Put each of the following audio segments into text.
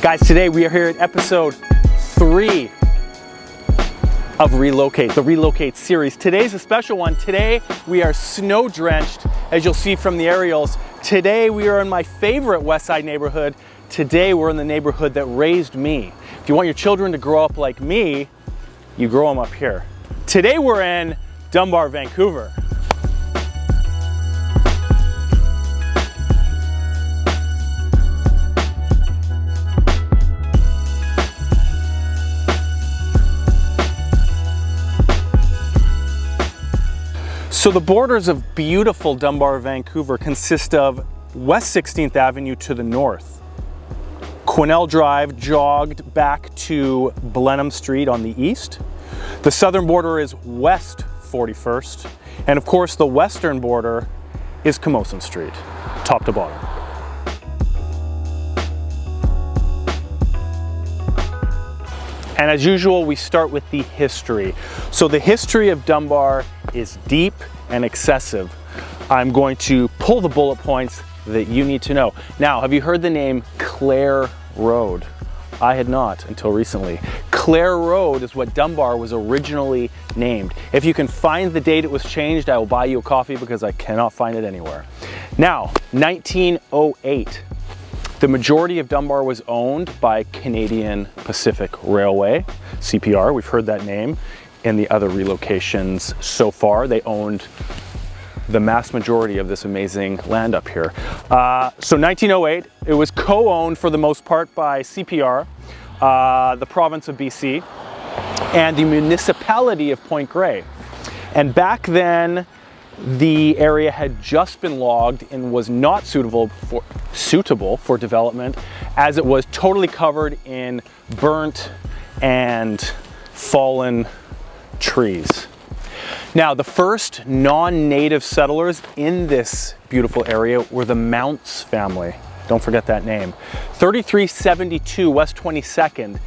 Guys, today we are here at episode 3 of Relocate, the Relocate series. Today's a special one. Today we are snow drenched, as you'll see from the aerials. Today we are in my favorite West Side neighborhood. Today we're in the neighborhood that raised me. If you want your children to grow up like me, you grow them up here. Today we're in Dunbar, Vancouver. So the borders of beautiful Dunbar, Vancouver consist of West 16th Avenue to the north, Quesnel Drive jogged back to Blenheim Street on the east. The southern border is West 41st, and of course the western border is Camosun Street, top to bottom. And as usual, we start with the history. So the history of Dunbar is deep and excessive. I'm going to pull the bullet points that you need to know. Now, have you heard the name CLARE Road? I had not until recently. CLARE Road is what Dunbar was originally named. If you can find the date it was changed, I will buy you a coffee because I cannot find it anywhere. Now, 1908. The majority of Dunbar was owned by Canadian Pacific Railway, CPR. We've heard that name in the other relocations so far. They owned the mass majority of this amazing land up here. So 1908, it was co-owned for the most part by CPR, the province of BC, and the municipality of Point Grey. And back then, the area had just been logged and was not suitable for development, as it was totally covered in burnt and fallen trees. Now, the first non-native settlers in this beautiful area were the Mounts family. Don't forget that name. 3372 West 22nd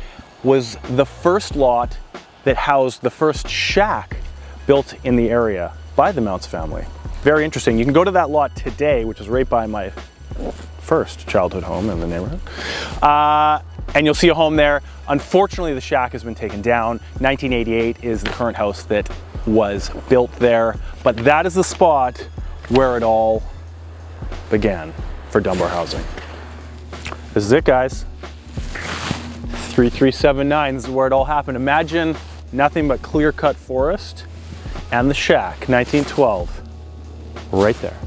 was the first lot that housed the first shack built in the area by the Mounts family. Very interesting. You can go to that lot today, which is right by my first childhood home in the neighborhood. And you'll see a home there. Unfortunately, the shack has been taken down. 1988 is the current house that was built there. But that is the spot where it all began for Dunbar housing. This is it, guys. 3379, this is where it all happened. Imagine nothing but clear-cut forest and the shack, 1912, right there.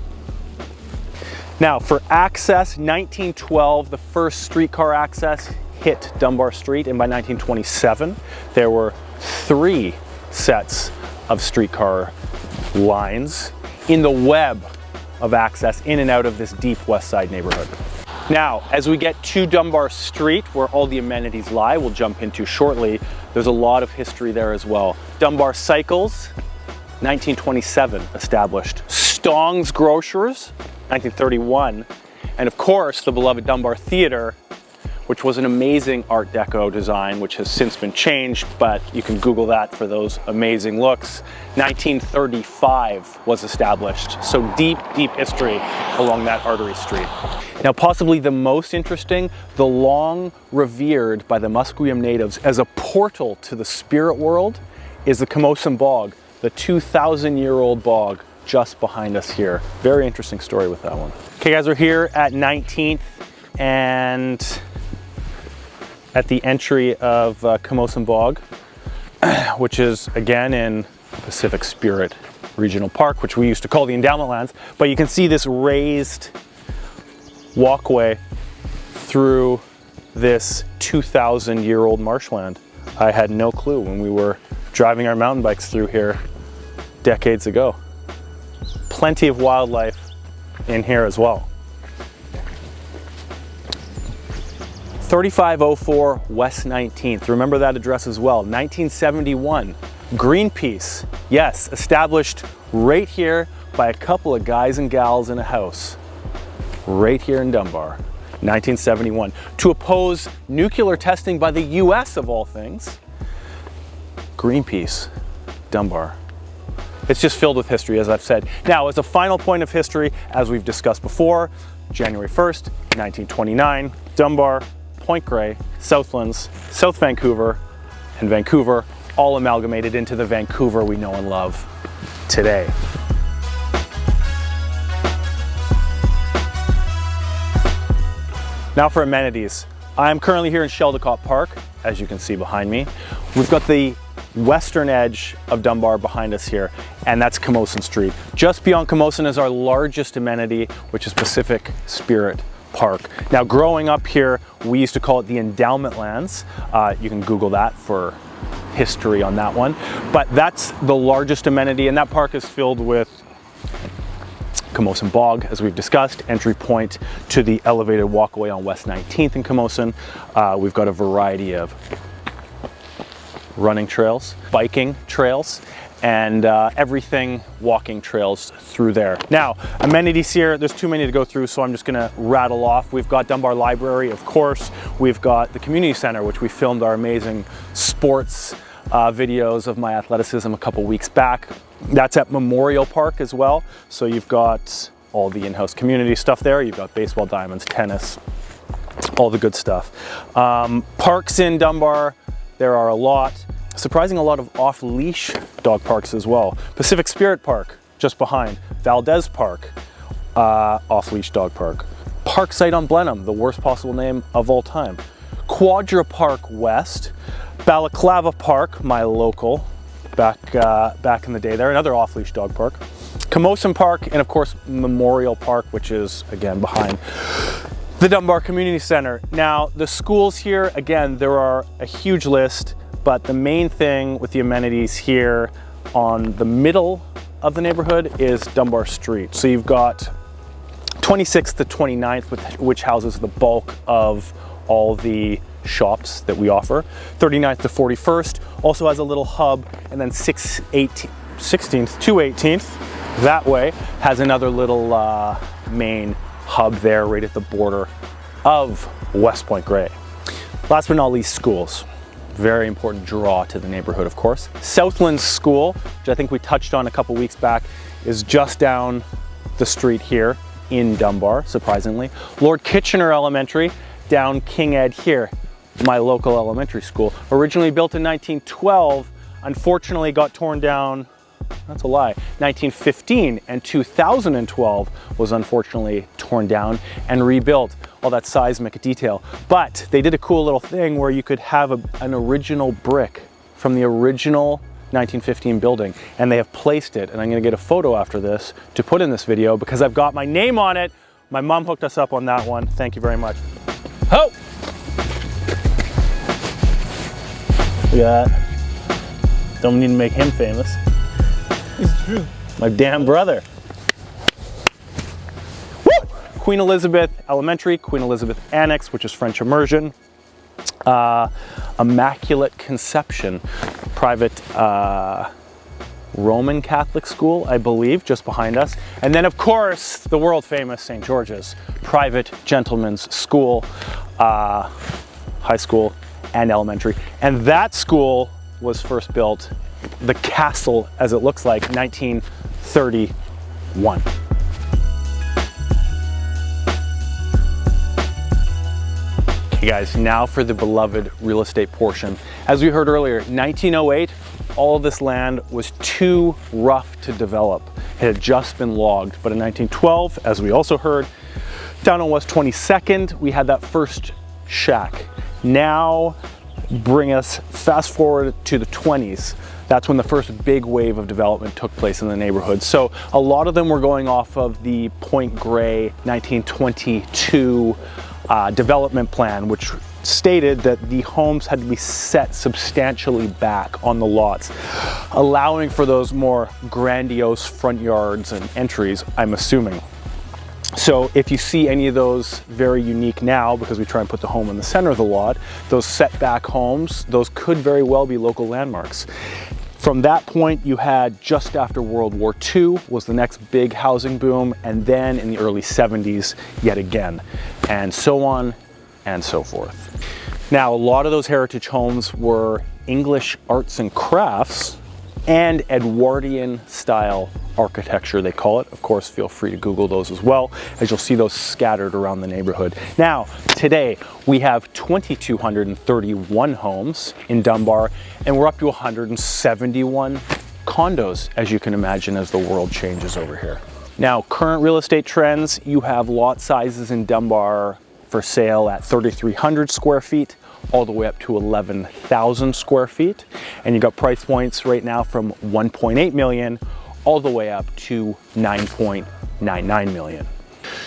Now, for access, 1912, the first streetcar access hit Dunbar Street, and by 1927, there were 3 sets of streetcar lines in the web of access in and out of this deep West Side neighborhood. Now, as we get to Dunbar Street, where all the amenities lie, we'll jump into shortly, there's a lot of history there as well. Dunbar Cycles, 1927 established. Stong's Grocers, 1931. And of course, the beloved Dunbar Theatre, which was an amazing Art Deco design, which has since been changed, but you can Google that for those amazing looks. 1935 was established. So deep, deep history along that artery street. Now, possibly the most interesting, the long revered by the Musqueam Natives as a portal to the spirit world, is the Camosun Bog, the 2,000-year-old bog just behind us here. Very interesting story with that one. Okay, guys, we're here at 19th and at the entry of Camosun Bog, which is again in Pacific Spirit Regional Park, which we used to call the Endowment Lands. But you can see this raised walkway through this 2,000-year-old marshland. I had no clue when we were driving our mountain bikes through here decades ago. Plenty of wildlife in here as well. 3504 West 19th, remember that address as well. 1971, Greenpeace, yes, established right here by a couple of guys and gals in a house, right here in Dunbar, 1971, to oppose nuclear testing by the US of all things. Greenpeace, Dunbar. It's just filled with history, as I've said. Now, as a final point of history, as we've discussed before, January 1st, 1929, Dunbar, Point Grey, Southlands, South Vancouver, and Vancouver, all amalgamated into the Vancouver we know and love today. Now for amenities. I'm currently here in Sheldicott Park, as you can see behind me. We've got the western edge of Dunbar behind us here, and that's Camosun Street. Just beyond Camosun is our largest amenity, which is Pacific Spirit Park. Now, growing up here, we used to call it the Endowment Lands. You can Google that for history on that one. But that's the largest amenity, and that park is filled with Camosun Bog, as we've discussed, entry point to the elevated walkway on West 19th in Camosun. We've got a variety of running trails, biking trails, and everything walking trails through there. Now, amenities here, there's too many to go through, so I'm just gonna rattle off. We've got Dunbar Library, of course. We've got the Community Center, which we filmed our amazing sports videos of my athleticism a couple weeks back. That's at Memorial Park as well. So you've got all the in-house community stuff there. You've got baseball diamonds, tennis, all the good stuff. Parks in Dunbar, there are a lot. Surprising, a lot of off-leash dog parks as well. Pacific Spirit Park, just behind. Valdez Park, off-leash dog park. Park site on Blenheim, the worst possible name of all time. QUADRA Park West. Balaclava Park, my local, back in the day there, another off-leash dog park. Camosun Park, and of course Memorial Park, which is again behind the Dunbar Community Center. Now, the schools here, again, there are a huge list, but the main thing with the amenities here on the middle of the neighborhood is Dunbar Street. So you've got 26th to 29th, which houses the bulk of all the shops that we offer. 39th to 41st also has a little hub, and then 16th to 18th that way has another little main hub there right at the border of West Point Grey. Last but not least, schools. Very important draw to the neighborhood, of course. Southlands School, which I think we touched on a couple weeks back, is just down the street here in Dunbar, surprisingly. Lord Kitchener Elementary down King Ed here, my local elementary school. Originally built in 1912, unfortunately got torn down, that's a lie, 1915, and 2012 was unfortunately torn down and rebuilt. All that seismic detail. But they did a cool little thing where you could have an original brick from the original 1915 building, and they have placed it, and I'm gonna get a photo after this to put in this video because I've got my name on it. My mom hooked us up on that one. Thank you very much. Ho! Look at that. Don't need to make him famous. It's true. My damn brother. Woo! Queen Elizabeth Elementary, Queen Elizabeth Annex, which is French immersion. Immaculate Conception, private Roman Catholic school, I believe, just behind us. And then, of course, the world famous St. George's, private gentleman's school, high school and elementary. And that school was first built, the castle as it looks like, 1931. Okay guys, now for the beloved real estate portion. As we heard earlier, 1908, all of this land was too rough to develop. It had just been logged, but in 1912, as we also heard, down on West 22nd, we had that first shack. Now, bring us fast forward to the 20s. That's when the first big wave of development took place in the neighborhood. So a lot of them were going off of the Point Grey 1922 development plan, which stated that the homes had to be set substantially back on the lots, allowing for those more grandiose front yards and entries, I'm assuming. So if you see any of those very unique now, because we try and put the home in the center of the lot, those setback homes, those could very well be local landmarks. From that point, you had just after World War II was the next big housing boom, and then in the early 70s, yet again, and so on and so forth. Now, a lot of those heritage homes were English arts and crafts and Edwardian style architecture, they call it. Of course, feel free to Google those as well, as you'll see those scattered around the neighborhood. Now, today, we have 2,231 homes in Dunbar, and we're up to 171 condos, as you can imagine, as the world changes over here. Now, current real estate trends, you have lot sizes in Dunbar for sale at 3,300 square feet, all the way up to 11,000 square feet. And you got price points right now from 1.8 million all the way up to 9.99 million.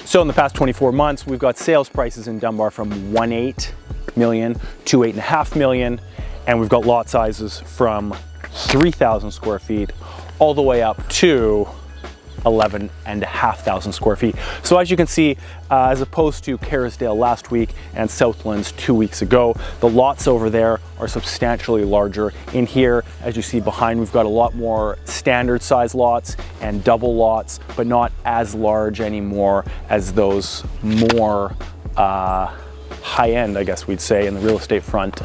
So in the past 24 months, we've got sales prices in Dunbar from 1.8 million to 8.5 million. And we've got lot sizes from 3,000 square feet all the way up to 11,500 square feet. So as you can see, as opposed to Kerrisdale last week and Southlands 2 weeks ago, the lots over there are substantially larger. In here, as you see behind, we've got a lot more standard size lots and double lots, but not as large anymore as those more high-end, I guess we'd say, in the real estate front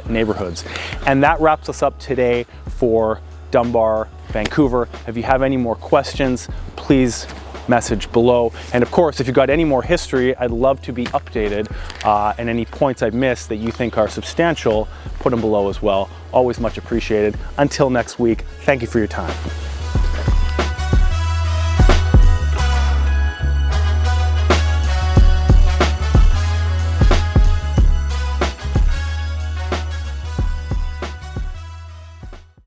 neighborhoods. And that wraps us up today for Dunbar, Vancouver. If you have any more questions, please message below. And of course, if you've got any more history, I'd love to be updated, and any points I've missed that you think are substantial, put them below as well. Always much appreciated. Until next week, thank you for your time.